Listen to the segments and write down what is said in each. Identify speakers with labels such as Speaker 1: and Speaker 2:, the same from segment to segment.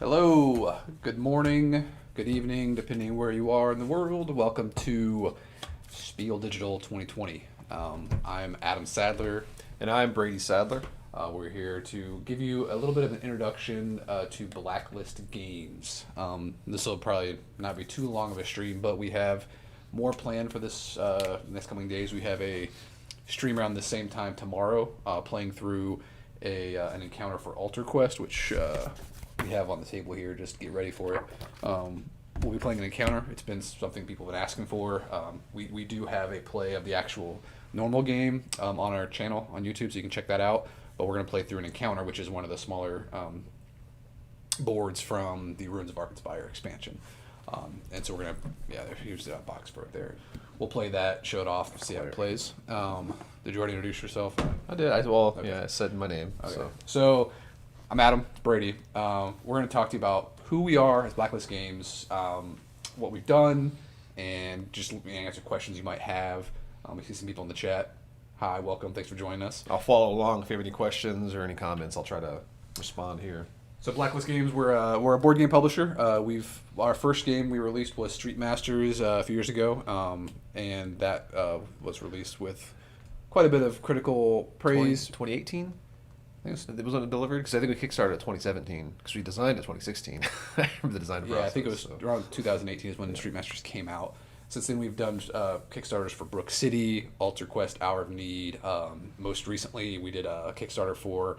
Speaker 1: Hello, good morning, good evening, depending where you are in the world. Welcome to Spiel Digital 2020. I'm Adam Sadler.
Speaker 2: And I'm Brady Sadler.
Speaker 1: We're here to give you a little bit of an introduction to Blacklist Games. This will probably not be too long of a stream, but we have more planned for this next coming days. We have a stream around the same time tomorrow, playing through an encounter for Altar Quest, which we have on the table here. Just get ready for it. We'll be playing an encounter. It's been something people have been asking for. We do have a play of the actual normal game on our channel on YouTube, so you can check that out. But we're going to play through an encounter, which is one of the smaller boards from the Ruins of Arkenspire expansion. And so we're going to, here's the box for it there. We'll play that, show it off, see how it plays. Did you already introduce yourself?
Speaker 2: I did. I said my name.
Speaker 1: Okay. So I'm Adam Brady. We're going to talk to you about who we are as Blacklist Games, what we've done, and just answer questions you might have. We see some people in the chat. Hi, welcome. Thanks for joining us.
Speaker 2: I'll follow along. If you have any questions or any comments, I'll try to respond here.
Speaker 1: So Blacklist Games, we're a board game publisher. Our first game we released was Street Masters a few years ago, and that was released with quite a bit of critical praise.
Speaker 2: 2018? I think it was delivered because I think we kickstarted at 2017 because we designed it 2016. I remember the design process.
Speaker 1: Yeah, I think it was around 2018 is when Street Masters came out. Since then, we've done Kickstarters for Brook City, Altar Quest, Hour of Need. Most recently, we did a Kickstarter for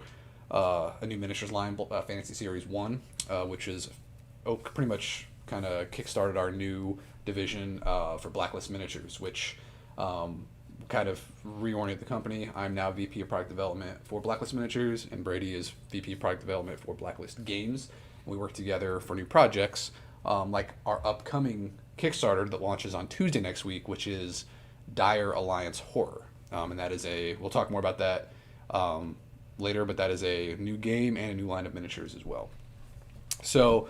Speaker 1: a new miniatures line, Fantasy Series 1, which is pretty much kind of kickstarted our new division for Blacklist Miniatures, which kind of reoriented the company. I'm now VP of Product Development for Blacklist Miniatures, and Brady is VP of Product Development for Blacklist Games. We work together for new projects, like our upcoming Kickstarter that launches on Tuesday next week, which is Dire Alliance Horror. And that is we'll talk more about that later, but that is a new game and a new line of miniatures as well. So,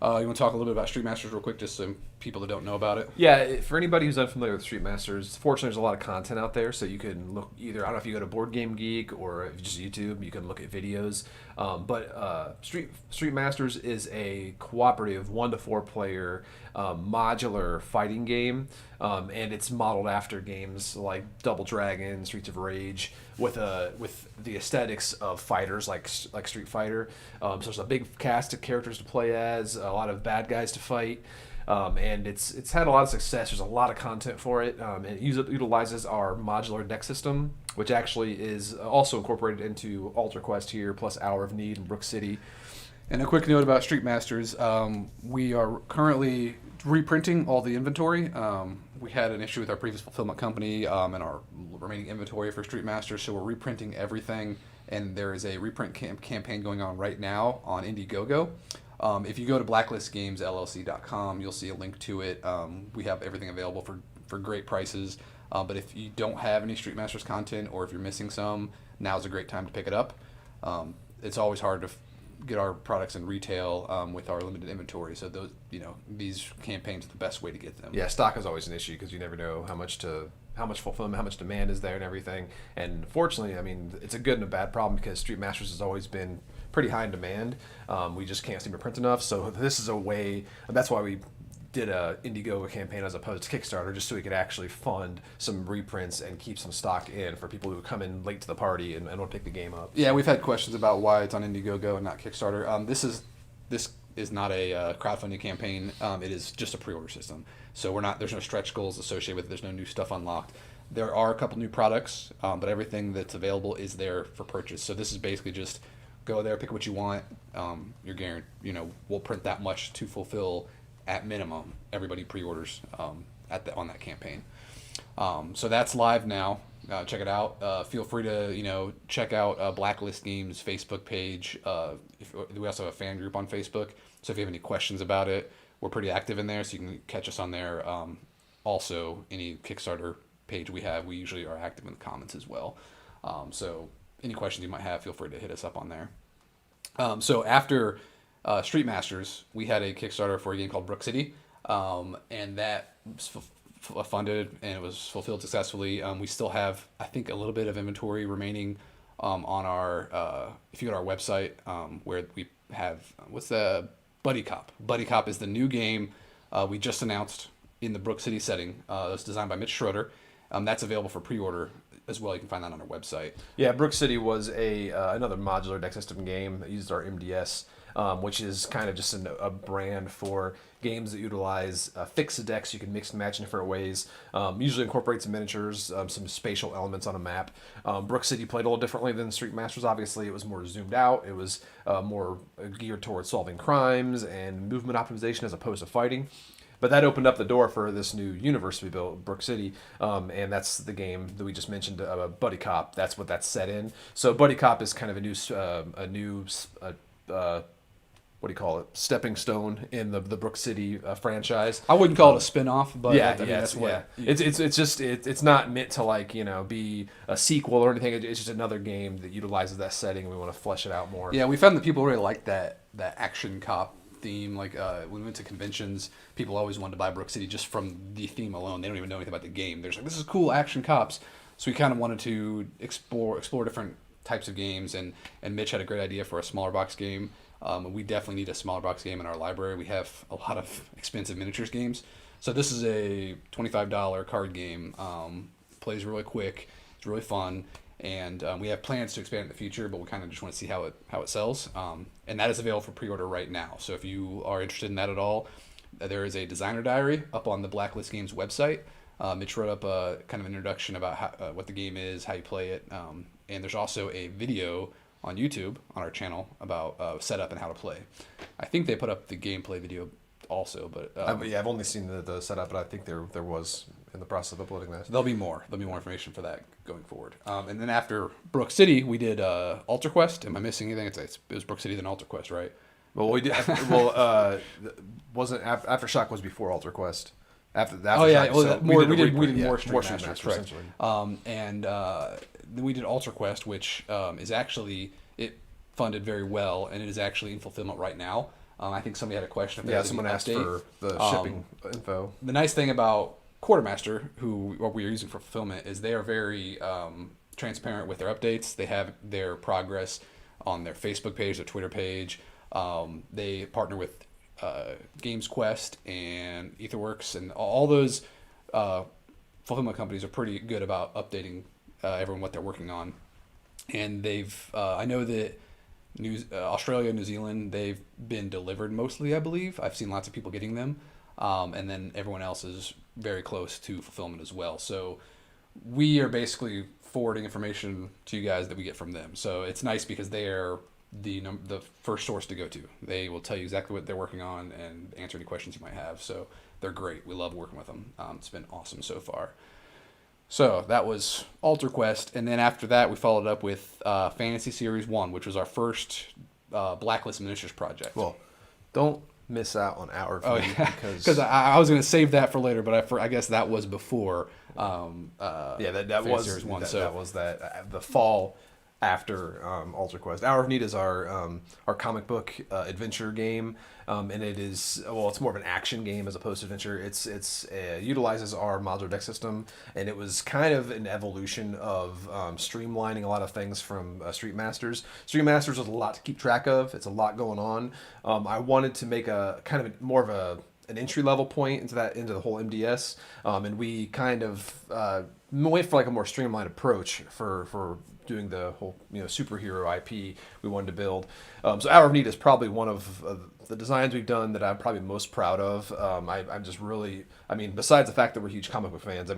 Speaker 1: you want to talk a little bit about Street Masters real quick, just so people that don't know about it?
Speaker 2: Yeah, for anybody who's unfamiliar with Street Masters, fortunately there's a lot of content out there, so you can look either, I don't know if you go to Board Game Geek or just YouTube, you can look at videos. But Street Masters is a cooperative 1 to 4 player modular fighting game, and it's modeled after games like Double Dragon, Streets of Rage, with the aesthetics of fighters like Street Fighter. So there's a big cast of characters to play as, a lot of bad guys to fight. And it's had a lot of success. There's a lot of content for it. It utilizes our modular deck system, which actually is also incorporated into Altar Quest here, plus Hour of Need and Brook City.
Speaker 1: And a quick note about Street Masters. We are currently reprinting all the inventory. We had an issue with our previous fulfillment company and our remaining inventory for Street Masters, so we're reprinting everything. And there is a reprint campaign going on right now on Indiegogo. If you go to blacklistgamesllc.com, you'll see a link to it. We have everything available for great prices. But if you don't have any Street Masters content, or if you're missing some, now's a great time to pick it up. It's always hard to get our products in retail with our limited inventory. So these campaigns are the best way to get them.
Speaker 2: Yeah, stock is always an issue because you never know how much fulfillment, how much demand is there and everything. And fortunately, I mean, it's a good and a bad problem because Street Masters has always been pretty high in demand. We just can't seem to print enough. So this is a way, that's why we did a Indiegogo campaign as opposed to Kickstarter, just so we could actually fund some reprints and keep some stock in for people who come in late to the party and want to pick the game up.
Speaker 1: Yeah, we've had questions about why it's on Indiegogo and not Kickstarter. This is not a crowdfunding campaign. It is just a pre-order system. So there's no stretch goals associated with it. There's no new stuff unlocked. There are a couple new products, but everything that's available is there for purchase. So this is basically just go there, pick what you want. You're guaranteed, we'll print that much to fulfill at minimum everybody pre-orders on that campaign. So that's live now. Check it out. Feel free to check out Blacklist Games Facebook page. We also have a fan group on Facebook. So if you have any questions about it, we're pretty active in there, so you can catch us on there. Also, any Kickstarter page we have, we usually are active in the comments as well. So any questions you might have, feel free to hit us up on there. So after Street Masters, we had a Kickstarter for a game called Brook City, and that was funded and it was fulfilled successfully. We still have, I think, a little bit of inventory remaining on our, if you go to our website, where we have, what's the Buddy Cop. Buddy Cop is the new game we just announced in the Brook City setting. It's designed by Mitch Schroeder. That's available for pre-order as well. You can find that on our website.
Speaker 2: Yeah, Brook City was another modular deck system game that used our MDS, which is kind of just a brand for games that utilize fixed decks you can mix and match in different ways. Usually incorporates some miniatures, some spatial elements on a map. Brook City played a little differently than Street Masters. Obviously, it was more zoomed out. It was more geared towards solving crimes and movement optimization as opposed to fighting. But that opened up the door for this new universe we built, Brook City, and that's the game that we just mentioned, Buddy Cop. That's what that's set in. So Buddy Cop is kind of a new what do you call it? Stepping stone in the Brook City franchise.
Speaker 1: I wouldn't call it a spin-off, but
Speaker 2: it's not meant to be a sequel or anything. It's just another game that utilizes that setting, and we want to flesh it out more.
Speaker 1: Yeah, we found that people really like that action cop theme. Like when we went to conventions, people always wanted to buy Brook City just from the theme alone. They don't even know anything about the game. They're just like, this is cool, action cops. So we kind of wanted to explore different types of games, and Mitch had a great idea for a smaller box game. We definitely need a smaller box game in our library. We have a lot of expensive miniatures games. So this is a $25 card game. Plays really quick. It's really fun. And we have plans to expand in the future, but we kind of just want to see how it sells. And that is available for pre-order right now. So if you are interested in that at all, there is a designer diary up on the Blacklist Games website. Mitch wrote up a kind of an introduction about what the game is, how you play it. And there's also a video on YouTube on our channel about setup and how to play. I think they put up the gameplay video also, but
Speaker 2: I've only seen the setup, but I think there was in the process of uploading that.
Speaker 1: There'll be more information for that going forward. And then after Brook City, we did Alter Quest. Am I missing anything? It was Brook City then Alter Quest, right?
Speaker 2: Well, we did. Wasn't Aftershock was before Alter Quest. After that,
Speaker 1: we did more Street Masters,
Speaker 2: essentially.
Speaker 1: Then we did Alter Quest, which is actually, it funded very well, and it is actually in fulfillment right now. I think somebody had a question. If
Speaker 2: someone asked for the shipping info.
Speaker 1: The nice thing about Quartermaster, what we are using for fulfillment, is they are very transparent with their updates. They have their progress on their Facebook page, their Twitter page. They partner with Games Quest and Etherworks, and all those fulfillment companies are pretty good about updating everyone what they're working on. And they've I know that Australia, New Zealand, they've been delivered mostly, I believe. I've seen lots of people getting them, and then everyone else is very close to fulfillment as well. So we are basically forwarding information to you guys that we get from them. So it's nice because they are the first source to go to. They will tell you exactly what they're working on and answer any questions you might have. So they're great. We love working with them. It's been awesome so far. So that was Alter Quest, and then after that we followed up with Fantasy Series 1, which was our first Blacklist Miniatures project.
Speaker 2: Well, don't miss out on our video
Speaker 1: because I was going to save that for later, but I guess that was before.
Speaker 2: That was Series 1. That was the fall after Alter Quest. Hour of Need is our comic book adventure game, and it is it's more of an action game as opposed to adventure. It's utilizes our modular deck system, and it was kind of an evolution of streamlining a lot of things from Street Masters. Street Masters was a lot to keep track of. It's a lot going on. I wanted to make a kind of more of an entry level point into the whole MDS, and we kind of went for like a more streamlined approach for doing the whole superhero IP we wanted to build. So Hour of Need is probably one of the designs we've done that I'm probably most proud of. I'm just really, besides the fact that we're huge comic book fans,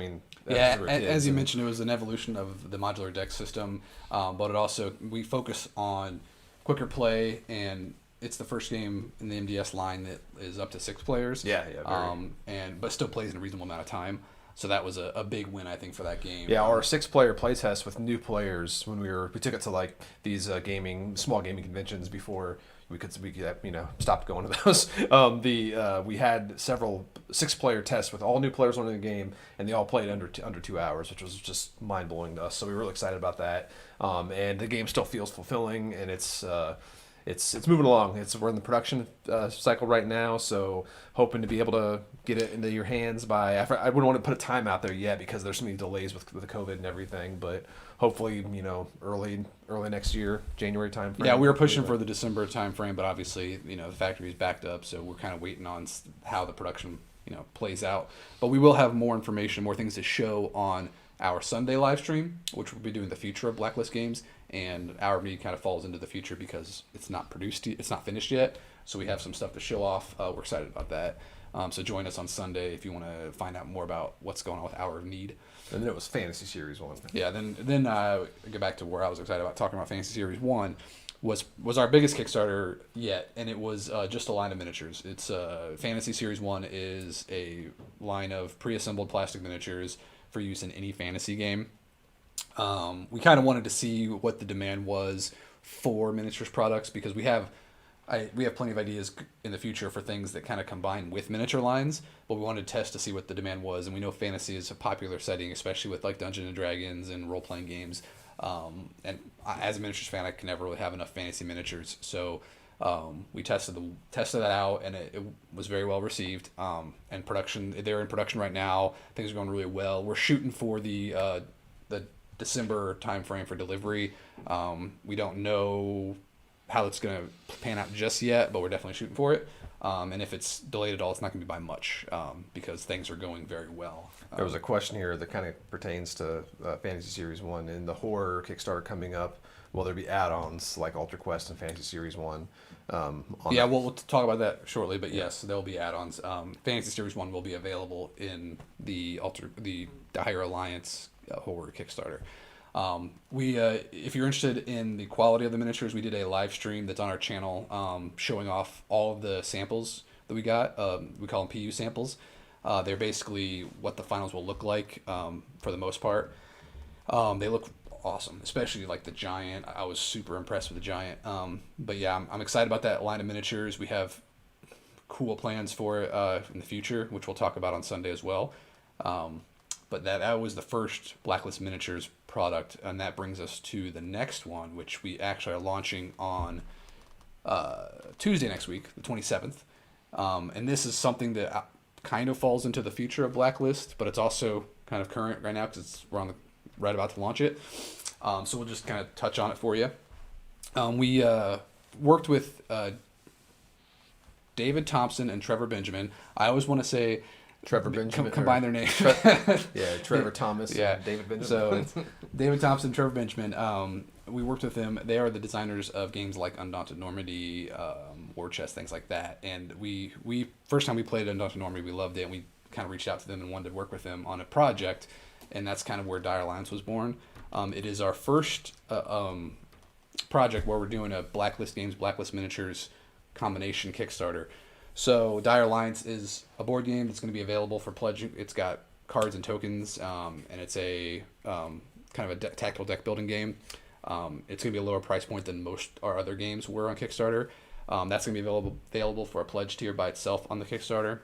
Speaker 1: as you mentioned, it was an evolution of the modular deck system, but it also, we focus on quicker play, and it's the first game in the MDS line that is up to 6 players. But still plays in a reasonable amount of time. So that was a big win, I think, for that game.
Speaker 2: Yeah, our 6-player playtest with new players when we took it to like these small gaming conventions before we could stop going to those. We had several 6-player tests with all new players on the game, and they all played under 2 hours, which was just mind blowing to us. So we were really excited about that. And the game still feels fulfilling, and it's it's moving along. We're in the production cycle right now, so hoping to be able to get it into your hands by. I wouldn't want to put a time out there yet because there's so many delays with the COVID and everything, but hopefully, early next year, January time frame.
Speaker 1: Yeah, we were pushing for the December time frame, but obviously, the factory's backed up, so we're kind of waiting on how the production, plays out. But we will have more information, more things to show on our Sunday live stream, which we'll be doing the future of Blacklist Games, and our meet kind of falls into the future because it's not finished yet. So we have some stuff to show off. We're excited about that. So join us on Sunday if you want to find out more about what's going on with Hour of Need.
Speaker 2: And then it was Fantasy Series 1.
Speaker 1: Yeah, then go back to where I was excited about talking about Fantasy Series 1 was our biggest Kickstarter yet, and it was just a line of miniatures. It's Fantasy Series 1 is a line of pre-assembled plastic miniatures for use in any fantasy game. We kind of wanted to see what the demand was for miniatures products because we have plenty of ideas in the future for things that kind of combine with miniature lines, but we wanted to test to see what the demand was. And we know fantasy is a popular setting, especially with like Dungeons and Dragons and role-playing games. And as a miniatures fan, I can never really have enough fantasy miniatures. So we tested that out, and it was very well received. And they're in production right now. Things are going really well. We're shooting for the December time frame for delivery. We don't know how it's going to pan out just yet, but we're definitely shooting for it. And if it's delayed at all, it's not going to be by much because things are going very well.
Speaker 2: There was a question here that kind of pertains to Fantasy Series 1. In the horror Kickstarter coming up, will there be add-ons like Ultra Quest and Fantasy Series 1?
Speaker 1: We'll talk about that shortly, but yes, there will be add-ons. Fantasy Series 1 will be available in the Higher Alliance horror Kickstarter. If you're interested in the quality of the miniatures, we did a live stream that's on our channel showing off all of the samples that we got. We call them PU samples. They're basically what the finals will look like for the most part. They look awesome, especially like the giant. I was super impressed with the giant. But yeah, I'm excited about that line of miniatures. We have cool plans for it in the future, which we'll talk about on Sunday as well. But that was the first Blacklist Miniatures product, and that brings us to the next one, which we actually are launching on Tuesday next week, the 27th. And this is something that kind of falls into the future of Blacklist, but it's also kind of current right now because we're right about to launch it. So we'll just kind of touch on it for you. We worked with David Thompson and Trevor Benjamin. I always want to say
Speaker 2: Trevor Benjamin.
Speaker 1: Combine their names.
Speaker 2: Trevor Thomas and David Benjamin.
Speaker 1: So it's David Thompson, Trevor Benjamin. We worked with them. They are the designers of games like Undaunted Normandy, War Chest, things like that. And we first time we played Undaunted Normandy, we loved it, and we kind of reached out to them and wanted to work with them on a project. And that's kind of where Dire Alliance was born. It is our first project where we're doing a Blacklist Games, Blacklist Miniatures combination Kickstarter. So Dire Alliance is a board game that's going to be available for pledging. It's got cards and tokens, and it's a kind of a tactical deck building game. It's going to be a lower price point than most our other games were on Kickstarter. That's going to be available for a pledge tier by itself on the Kickstarter.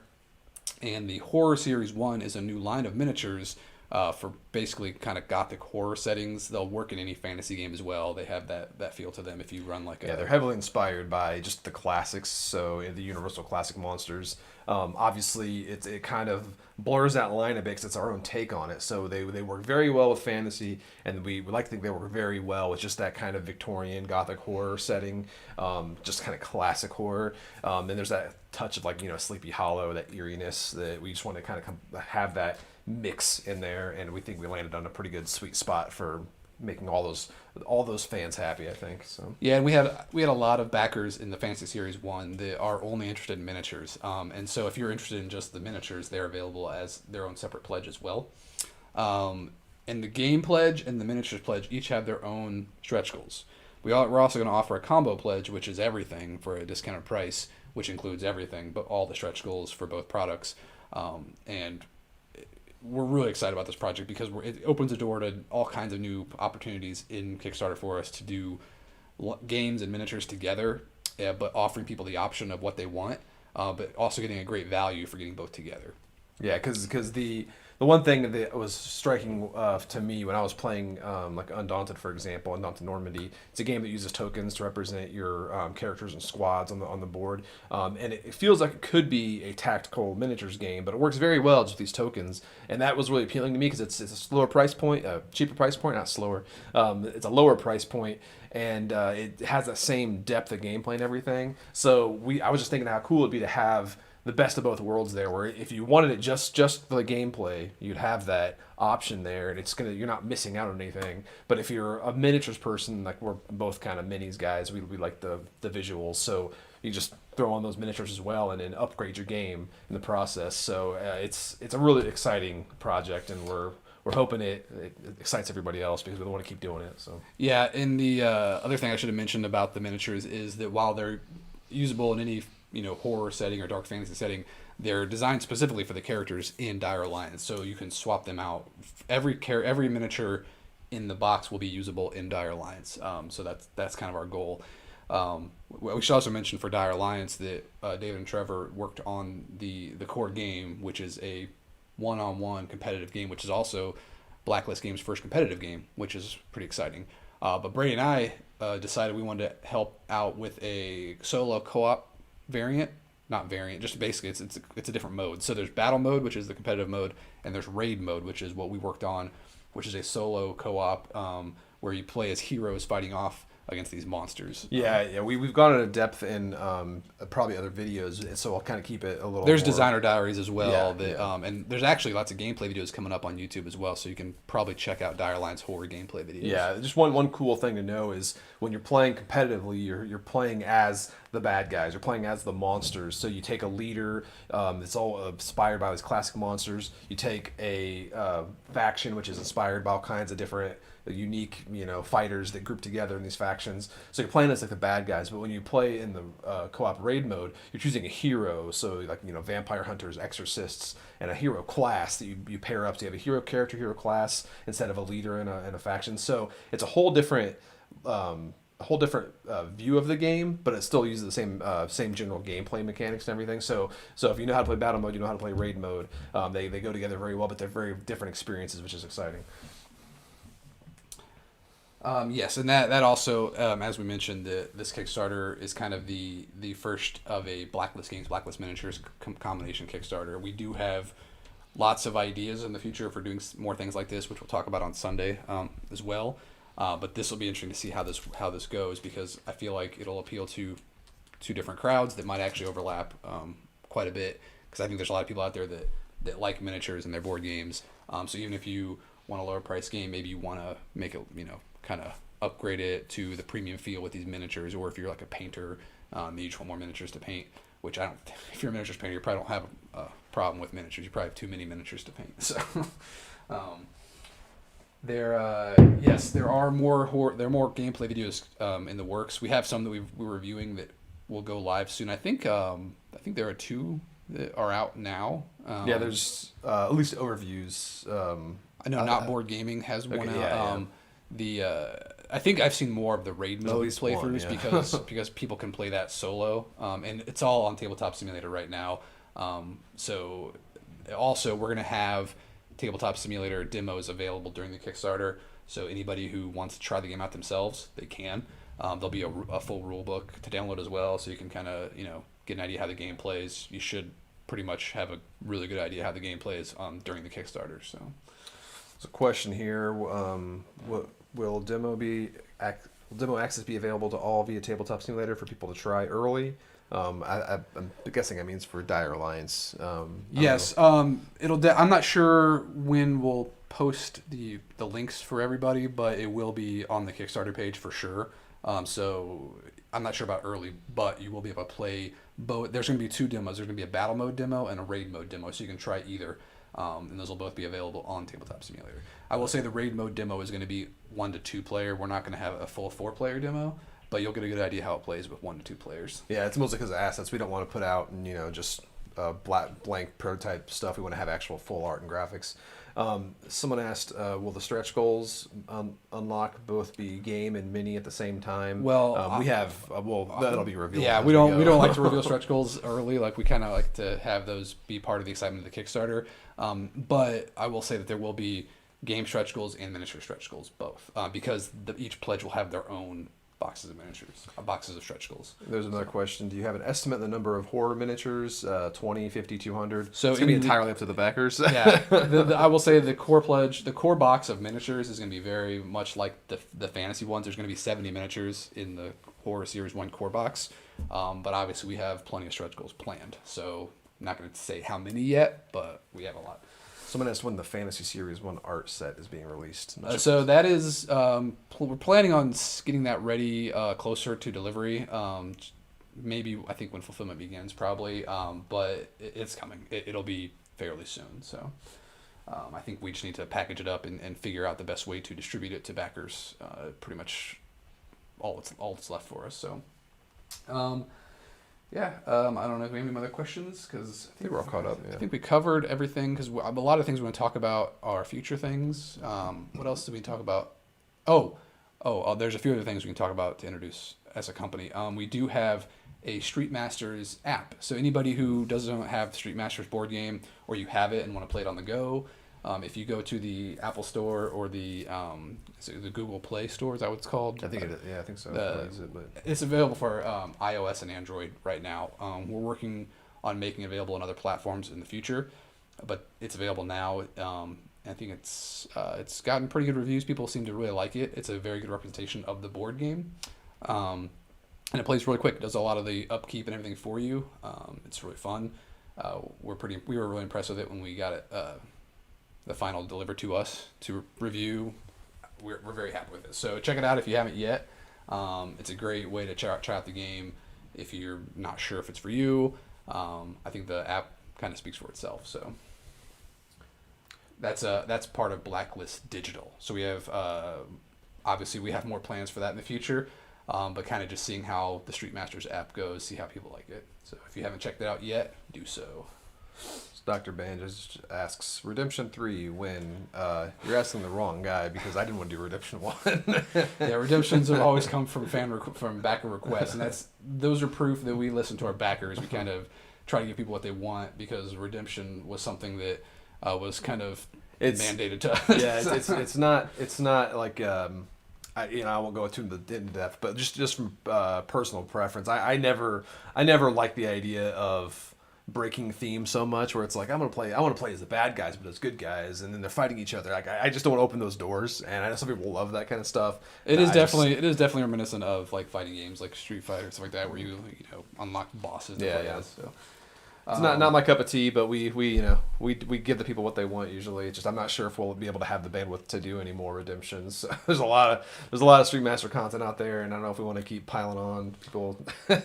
Speaker 1: And the Horror Series 1 is a new line of miniatures for basically kind of gothic horror settings. They'll work in any fantasy game as well. They have that feel to them if you run like
Speaker 2: they're heavily inspired by just the classics, so the Universal Classic monsters. Obviously, it kind of blurs that line a bit because it's our own take on it. So they work very well with fantasy, and we would like to think they work very well with just that kind of Victorian Gothic horror setting, just kind of classic horror. And there's that touch of like Sleepy Hollow, that eeriness that we just want to kind of have that mix in there, and we think we landed on a pretty good sweet spot for making all those fans happy, I think. So
Speaker 1: yeah, and we had a lot of backers in the Fantasy Series 1 that are only interested in miniatures, and so if you're interested in just the miniatures, they're available as their own separate pledge as well. And the game pledge and the miniatures pledge each have their own stretch goals. We're also going to offer a combo pledge, which is everything for a discounted price, which includes everything but all the stretch goals for both products. And we're really excited about this project because it opens the door to all kinds of new opportunities in Kickstarter for us to do games and miniatures together, but offering people the option of what they want, but also getting a great value for getting both together.
Speaker 2: Yeah, because the one thing that was striking to me when I was playing like Undaunted, for example, Undaunted Normandy, it's a game that uses tokens to represent your characters and squads on the board, and it feels like it could be a tactical miniatures game, but it works very well just with these tokens, and that was really appealing to me because it's a slower price point, a cheaper price point, not slower. It's a lower price point, and it has that same depth of gameplay and everything. So I was just thinking how cool it'd be to have the best of both worlds there, where if you wanted it just for the gameplay, you'd have that option there, and you're not missing out on anything. But if you're a miniatures person, like we're both kind of minis guys, we like the visuals, so you just throw on those miniatures as well, and then upgrade your game in the process. So it's a really exciting project, and we're hoping it excites everybody else because we want to keep doing it. So
Speaker 1: Yeah, and the other thing I should have mentioned about the miniatures is that while they're usable in any horror setting or dark fantasy setting, they're designed specifically for the characters in Dire Alliance, so you can swap them out. Every miniature in the box will be usable in Dire Alliance. So that's kind of our goal. We should also mention for Dire Alliance that David and Trevor worked on the core game, which is a one-on-one competitive game, which is also Blacklist Games' first competitive game, which is pretty exciting. But Brady and I decided we wanted to help out with a solo co-op just basically it's a different mode. So there's battle mode, which is the competitive mode, and there's raid mode, which is what we worked on, which is a solo co-op where you play as heroes fighting off against these monsters.
Speaker 2: Yeah, we've gone into depth in probably other videos, so I'll kind of keep it a little.
Speaker 1: There's
Speaker 2: more...
Speaker 1: designer diaries as well,
Speaker 2: yeah.
Speaker 1: And there's actually lots of gameplay videos coming up on YouTube as well, so you can probably check out Dire Alliance horror gameplay videos.
Speaker 2: Yeah, just one cool thing to know is when you're playing competitively, you're playing as the bad guys, you're playing as the monsters. So you take a leader that's all inspired by these classic monsters. You take a faction which is inspired by all kinds of different unique fighters that group together in these factions, so you're playing as like the bad guys. But when you play in the co-op raid mode, you're choosing a hero, so like vampire hunters, exorcists, and a hero class that you pair up. So you have a hero character, hero class, instead of a leader in a faction. So it's a whole different view of the game, but it still uses the same general gameplay mechanics and everything. So if you know how to play battle mode, you know how to play raid mode. They go together very well, but they're very different experiences, which is exciting.
Speaker 1: Yes, and that also, as we mentioned, this Kickstarter is kind of the first of a Blacklist Games, Blacklist Miniatures combination Kickstarter. We do have lots of ideas in the future for doing more things like this, which we'll talk about on Sunday as well. But this will be interesting to see how this goes, because I feel like it'll appeal to two different crowds that might actually overlap quite a bit. Because I think there's a lot of people out there that like miniatures in their board games. So even if you want a lower price game, maybe you want to make it kind of upgrade it to the premium feel with these miniatures, or if you're like a painter, you just want more miniatures to paint, which I don't. If you're a miniatures painter, you probably don't have a problem with miniatures. You probably have too many miniatures to paint. So, there are more gameplay videos in the works. We have some that we're reviewing that will go live soon. I think there are two that are out now.
Speaker 2: There's at least overviews.
Speaker 1: I know Not Board Gaming has one out.
Speaker 2: Yeah.
Speaker 1: I think I've seen more of the raid mode playthroughs because people can play that solo, and it's all on Tabletop Simulator right now. So also we're gonna have Tabletop Simulator demos available during the Kickstarter. So anybody who wants to try the game out themselves, they can. There'll be a full rule book to download as well, so you can kind of get an idea how the game plays. You should pretty much have a really good idea how the game plays during the Kickstarter. So.
Speaker 2: There's a question here. Will demo access be available to all via Tabletop Simulator for people to try early? I'm guessing that means for Dire Alliance.
Speaker 1: Yes. I'm not sure when we'll post the links for everybody, but it will be on the Kickstarter page for sure. So I'm not sure about early, but you will be able to play both. There's going to be two demos. There's going to be a battle mode demo and a raid mode demo, so you can try either. And those will both be available on Tabletop Simulator. I will say the raid mode demo is going to be 1 to 2 player. We're not going to have a full 4-player demo, but you'll get a good idea how it plays with 1 to 2 players.
Speaker 2: Yeah, it's mostly because of assets. We don't want to put out just blank prototype stuff. We want to have actual full art and graphics. Someone asked, will the stretch goals unlock both be game and mini at the same time?
Speaker 1: Well,
Speaker 2: we have. That'll be revealed.
Speaker 1: Yeah, we don't like to reveal stretch goals early. Like we kind of like to have those be part of the excitement of the Kickstarter. But I will say that there will be game stretch goals and miniature stretch goals both, because each pledge will have their own boxes of miniatures, boxes of stretch goals.
Speaker 2: There's another question. Do you have an estimate of the number of horror miniatures? 20, 50, 200?
Speaker 1: So
Speaker 2: it's going to be entirely up to the backers.
Speaker 1: Yeah. I will say the core pledge, the core box of miniatures is going to be very much like the fantasy ones. There's going to be 70 miniatures in the Horror Series 1 core box. But obviously we have plenty of stretch goals planned. So I'm not going to say how many yet, but we have a lot.
Speaker 2: Someone asked when the Fantasy Series 1 art set is being released.
Speaker 1: So that is, we're planning on getting that ready closer to delivery. Maybe, I think when fulfillment begins probably, but it's coming. It'll be fairly soon. So I think we just need to package it up and figure out the best way to distribute it to backers. Pretty much all that's left for us. So I don't know if we have any other questions, because I think
Speaker 2: we're all caught up. Yeah.
Speaker 1: I think we covered everything, because a lot of things we're going to talk about are future things. What else did we talk about? There's a few other things we can talk about to introduce as a company. We do have a Street Masters app. So anybody who doesn't have Street Masters board game, or you have it and want to play it on the go, if you go to the Apple Store or the Google Play Store, is that what it's called?
Speaker 2: I think it is. Yeah, I think so.
Speaker 1: It's available for iOS and Android right now. We're working on making it available on other platforms in the future, but it's available now. I think it's gotten pretty good reviews. People seem to really like it. It's a very good representation of the board game, and it plays really quick. It does a lot of the upkeep and everything for you. It's really fun. We were really impressed with it when we got it. The final delivered to us to review. We're very happy with it. So check it out if you haven't yet. It's a great way to try out the game if you're not sure if it's for you. I think the app kind of speaks for itself. So that's part of Blacklist Digital. So we have obviously we have more plans for that in the future, but kind of just seeing how the Street Masters app goes, see how people like it. So if you haven't checked it out yet, do so.
Speaker 2: Dr. Banges asks, Redemption 3, when? You're asking the wrong guy, because I didn't want to do Redemption 1.
Speaker 1: Yeah, redemptions have always come from from backer requests, and those are proof that we listen to our backers. We kind of try to give people what they want, because redemption was something that was kind of mandated to us.
Speaker 2: Yeah, it's not like I won't go into depth, but just from personal preference, I never liked the idea of breaking theme so much, where it's like I want to play as the bad guys but as good guys, and then they're fighting each other. Like I just don't want to open those doors, and I know some people love that kind of stuff.
Speaker 1: It is definitely reminiscent of like fighting games like Street Fighter, stuff like that, where you unlock bosses. Yeah. So
Speaker 2: it's not my cup of tea, but we give the people what they want usually. It's just I'm not sure if we'll be able to have the bandwidth to do any more redemptions. There's a lot of Street Master content out there, and I don't know if we want to keep piling on. People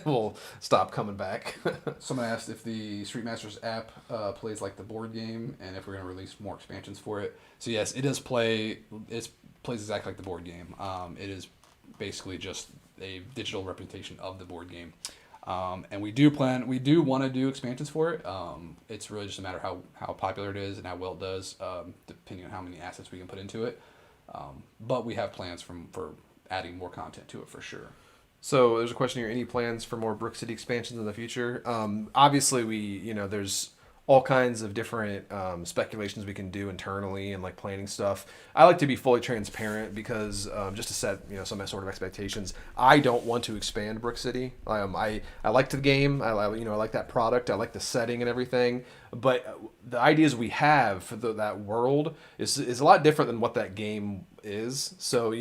Speaker 2: will stop coming back.
Speaker 1: Someone asked if the Street Masters app plays like the board game, and if we're going to release more expansions for it. So yes, it does play. It plays exactly like the board game. It is basically just a digital representation of the board game. And we do want to do expansions for it. It's really just a matter of how popular it is and how well it does, depending on how many assets we can put into it. But we have plans for adding more content to it for sure.
Speaker 2: So there's a question here: any plans for more Brook City expansions in the future? Obviously, there's all kinds of different speculations we can do internally and like planning stuff. I like to be fully transparent, because just to set some sort of expectations. I don't want to expand Brook City. I like the game. I like that product. I like the setting and everything. But the ideas we have for that world is a lot different than what that game is. So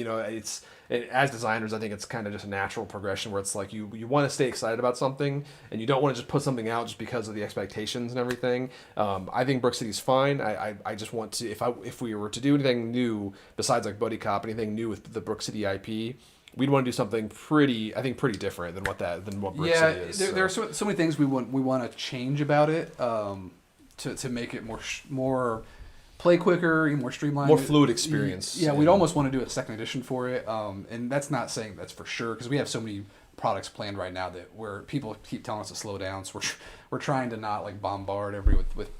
Speaker 2: as designers, I think it's kind of just a natural progression where it's like you want to stay excited about something, and you don't want to just put something out just because of the expectations and everything. I think Brook City's fine. I just want to, if we were to do anything new besides like Buddy Cop, anything new with the Brook City IP, we'd want to do something pretty different than what Brook City is.
Speaker 1: There are so many things we want to change about it to make it more play quicker, more streamlined,
Speaker 2: more fluid experience.
Speaker 1: Yeah, we'd almost want to do a second edition for it, and that's not saying that's for sure, because we have so many products planned right now that where people keep telling us to slow down. So we're trying to not like bombard with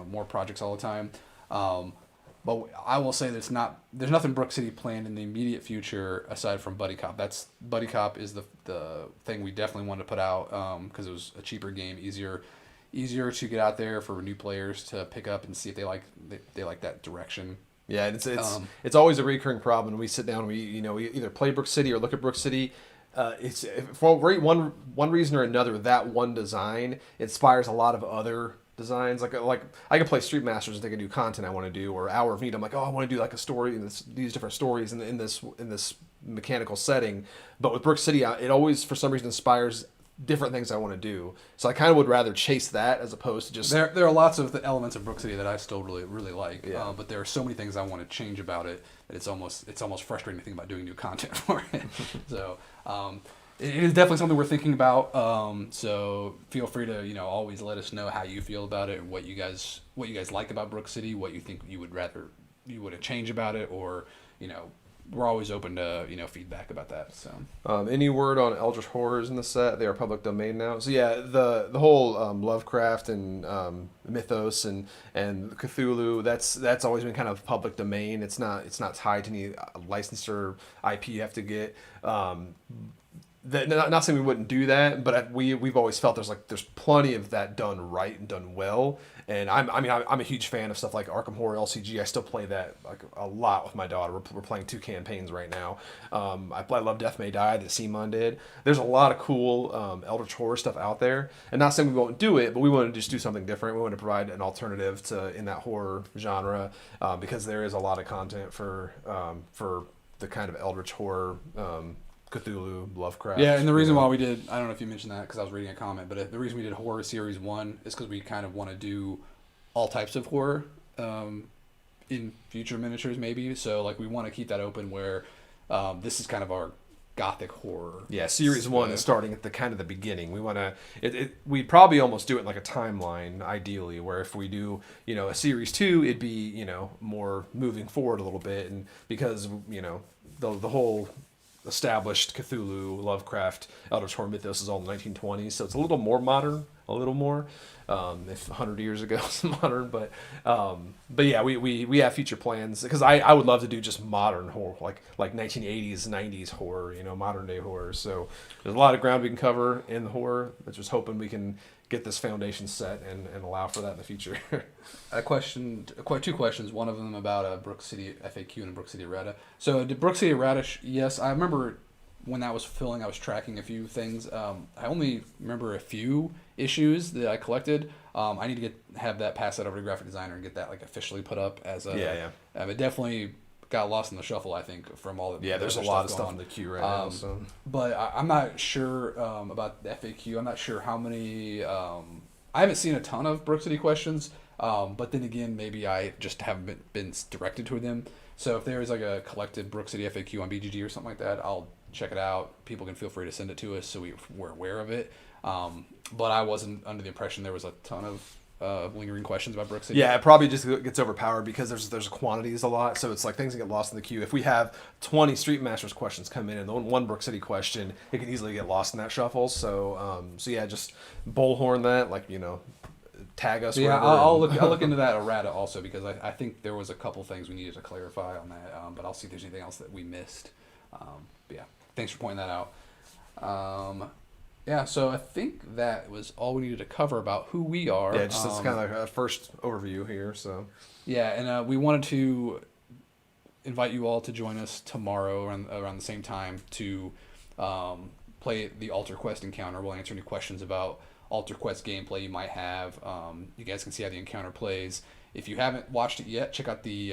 Speaker 1: more projects all the time. But I will say there's nothing Brook City planned in the immediate future aside from Buddy Cop. Buddy Cop is the thing we definitely wanted to put out because it was a cheaper game, easier to get out there for new players to pick up and see if they like that direction.
Speaker 2: Yeah, and it's always a recurring problem. When we sit down, we either play Brook City or look at Brook City. It's for one reason or another, that one design inspires a lot of other designs. Like I can play Street Masters and think of new content I want to do, or Hour of Need. I'm like, oh, I want to do like a story and these different stories in this mechanical setting. But with Brook City, it always for some reason inspires different things I want to do. So I kind of would rather chase that as opposed to just...
Speaker 1: There are lots of the elements of Brook City that I still really, really like,
Speaker 2: Yeah.
Speaker 1: but there are so many things I want to change about it that it's almost frustrating to think about doing new content for it. So it is definitely something we're thinking about. So feel free to always let us know how you feel about it, what you guys like about Brook City, what you think you would change about it, or we're always open to feedback about that. So
Speaker 2: any word on Eldritch Horrors in the set? They are public domain now. So yeah, the whole Lovecraft and mythos and Cthulhu, that's always been kind of public domain. It's not tied to any licensor IP you have to get. Not saying we wouldn't do that, but we've always felt there's plenty of that done right and done well. And I'm a huge fan of stuff like Arkham Horror LCG. I still play that like a lot with my daughter. We're playing 2 campaigns right now. I love Death May Die that Simon did. There's a lot of cool Eldritch Horror stuff out there. And not saying we won't do it, but we want to just do something different. We want to provide an alternative in that horror genre because there is a lot of content for the kind of Eldritch Horror. Cthulhu, Lovecraft.
Speaker 1: Yeah, and the reason why we did, I don't know if you mentioned that because I was reading a comment, but the reason we did Horror Series 1 is because we kind of want to do all types of horror in future miniatures maybe. So like we want to keep that open where this is kind of our gothic horror.
Speaker 2: Yeah, Series 1 is starting at the beginning. We want to, we'd probably almost do it like a timeline ideally, where if we do, a Series 2, it'd be, more moving forward a little bit. And because, the whole established Cthulhu, Lovecraft, Eldritch Horror mythos is all in the 1920s, so it's a little more modern, if 100 years ago is modern, but yeah, we have future plans because I would love to do just modern horror, like 1980s, 90s horror, modern day horror. So there's a lot of ground we can cover in the horror, but just hoping we can get this foundation set and allow for that in the future.
Speaker 1: I questioned two questions. One of them about Brook City FAQ and Brook City errata. So did Brook City errata? Yes, I remember when that was filling. I was tracking a few things. I only remember a few issues that I collected. I need to have that pass that over to graphic designer and get that like officially put up as a.
Speaker 2: Yeah.
Speaker 1: It definitely got lost in the shuffle, I think, from all the
Speaker 2: there's a lot of stuff in the queue right now. So.
Speaker 1: But I'm not sure about the FAQ. I'm not sure how many. I haven't seen a ton of Brook City questions, but then again, maybe I just haven't been directed toward them. So if there is like a collected Brook City FAQ on BGG or something like that, I'll check it out. People can feel free to send it to us so we're aware of it. But I wasn't under the impression there was a ton of lingering questions about Brook City.
Speaker 2: Yeah, it probably just gets overpowered because there's quantities a lot, so it's like things that get lost in the queue. If we have 20 Street Masters questions come in and one Brook City question, it can easily get lost in that shuffle. So yeah, just bullhorn that, tag us.
Speaker 1: Yeah, I'll look into that errata also because I think there was a couple things we needed to clarify on that. But I'll see if there's anything else that we missed. But yeah, thanks for pointing that out. Yeah, so I think that was all we needed to cover about who we are.
Speaker 2: Yeah, just as kind of like a first overview here. So
Speaker 1: yeah, and we wanted to invite you all to join us tomorrow around the same time to play the Alter Quest encounter. We'll answer any questions about Alter Quest gameplay you might have. You guys can see how the encounter plays. If you haven't watched it yet, check out the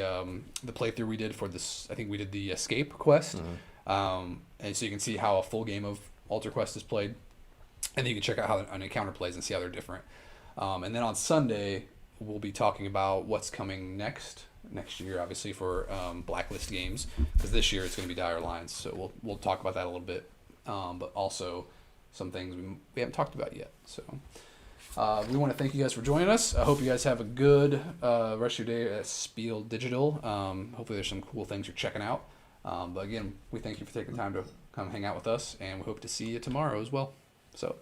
Speaker 1: playthrough we did for this. I think we did the Escape quest, and so you can see how a full game of Alter Quest is played. And then you can check out how an encounter plays and see how they're different. And then on Sunday, we'll be talking about what's coming next year, obviously, for Blacklist Games. Because this year it's going to be Dire Lines. So we'll talk about that a little bit. But also some things we haven't talked about yet. So we want to thank you guys for joining us. I hope you guys have a good rest of your day at Spiel Digital. Hopefully there's some cool things you're checking out. But again, we thank you for taking the time to come hang out with us, and we hope to see you tomorrow as well. So